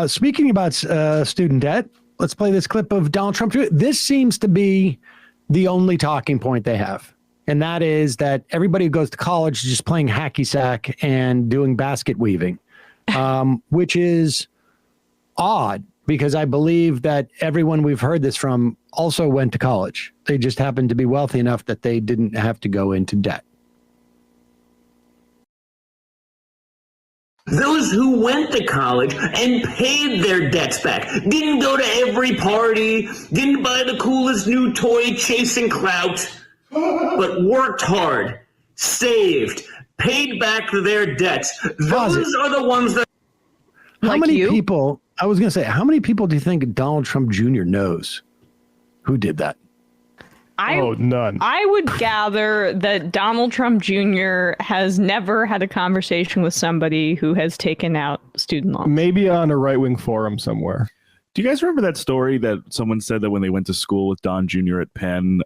Speaking about student debt, let's play this clip of Donald Trump. This seems to be the only talking point they have. And that is that everybody who goes to college is just playing hacky sack and doing basket weaving, which is odd because I believe that everyone we've heard this from also went to college. They just happened to be wealthy enough that they didn't have to go into debt. Those who went to college and paid their debts back, didn't go to every party, didn't buy the coolest new toy chasing clout, but worked hard, saved, paid back their debts. Those are the ones that... How many people, I was going to say, how many people do you think Donald Trump Jr. knows who did that? None. I would gather that Donald Trump Jr. has never had a conversation with somebody who has taken out student loans. Maybe on a right-wing forum somewhere. Do you guys remember that story that someone said that when they went to school with Don Jr. at Penn,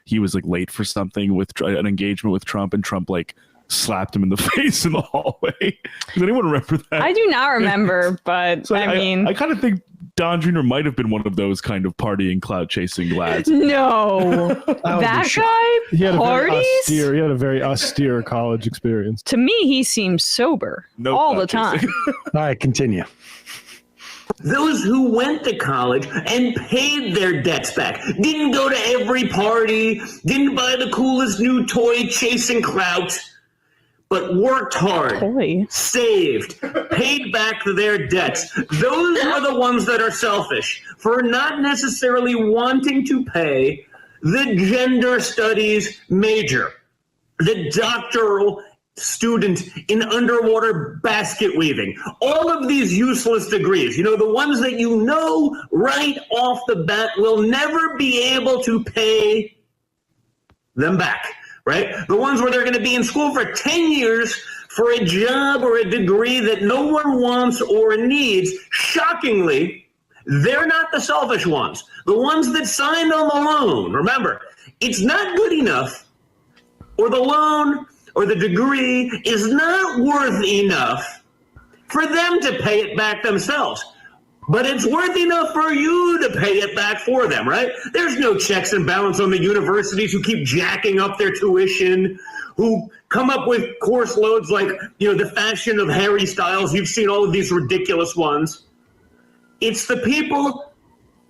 he was like late for something with an engagement with Trump, and Trump like slapped him in the face in the hallway? Does anyone remember that? I do not remember, but so I mean, I kind of think Don Jr. might have been one of those kind of partying, clout chasing lads. No, that guy. He had parties. He had a very austere college experience. To me, he seems sober all the time. All right, continue. Those who went to college and paid their debts back, didn't go to every party, didn't buy the coolest new toy chasing clout, but worked hard, saved, paid back their debts. Those are the ones that are selfish for not necessarily wanting to pay the gender studies major, the doctoral student in underwater basket weaving, all of these useless degrees, you know, the ones that you know right off the bat will never be able to pay them back. Right? The ones where they're going to be in school for 10 years for a job or a degree that no one wants or needs. Shockingly, they're not the selfish ones. The ones that signed on the loan. Remember, it's not good enough, or the loan or the degree is not worth enough for them to pay it back themselves. But it's worth enough for you to pay it back for them, right? There's no checks and balance on the universities who keep jacking up their tuition, who come up with course loads like, you know, the fashion of Harry Styles. You've seen all of these ridiculous ones. It's the people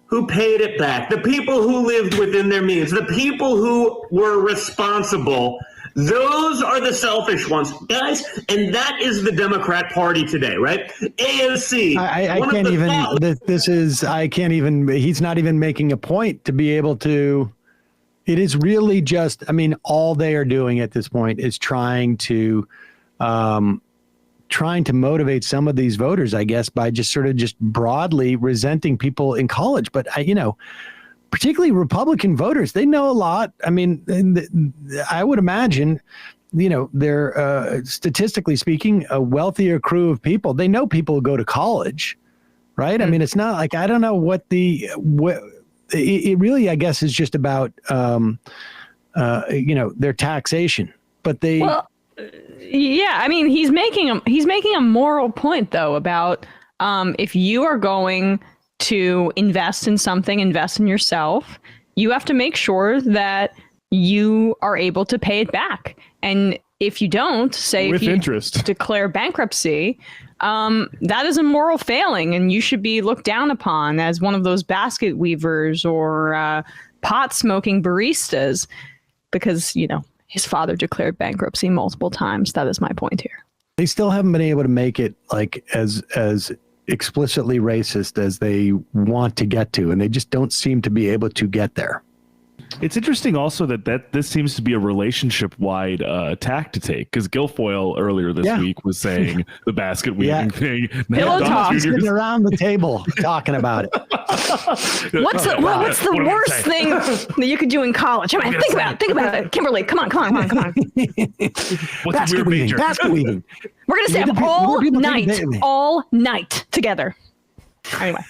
who paid it back, the people who lived within their means, the people who were responsible. Those are the selfish ones, guys, and that is the Democrat Party today, right? AOC. I can't even. This is. I can't even. He's not even making a point to be able to. It is really just. I mean, all they are doing at this point is trying to motivate some of these voters, I guess, by just sort of just broadly resenting people in college. But particularly Republican voters, they know a lot. I mean, I would imagine, you know, they're statistically speaking, a wealthier crew of people. They know people who go to college, right? I mean, it's not like, I don't know what it really, I guess, is just about, you know, their taxation. But they... Well, yeah, I mean, he's making a moral point, though, about if you are going to invest in something, invest in yourself, you have to make sure that you are able to pay it back. And if you don't, say with if you interest, declare bankruptcy, that is a moral failing, and you should be looked down upon as one of those basket weavers or pot smoking baristas, because, you know, his father declared bankruptcy multiple times. That is my point here. They still haven't been able to make it like as explicitly racist as they want to get to, and they just don't seem to be able to get there. It's interesting also that this seems to be a relationship-wide attack to take, because Guilfoyle earlier this week was saying the basket weaving thing. Pillow talk. Sitting around the table talking about it. What's the worst thing that you could do in college? I mean, think about it. Kimberly, come on. What's a weird major? Basket weaving. We're going to stay up all night together. Anyway.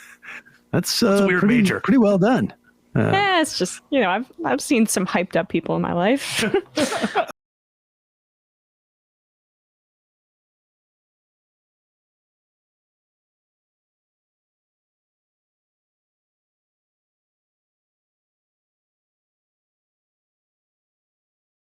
That's a weird major. Pretty well done. Yeah, it's just, you know, I've seen some hyped up people in my life.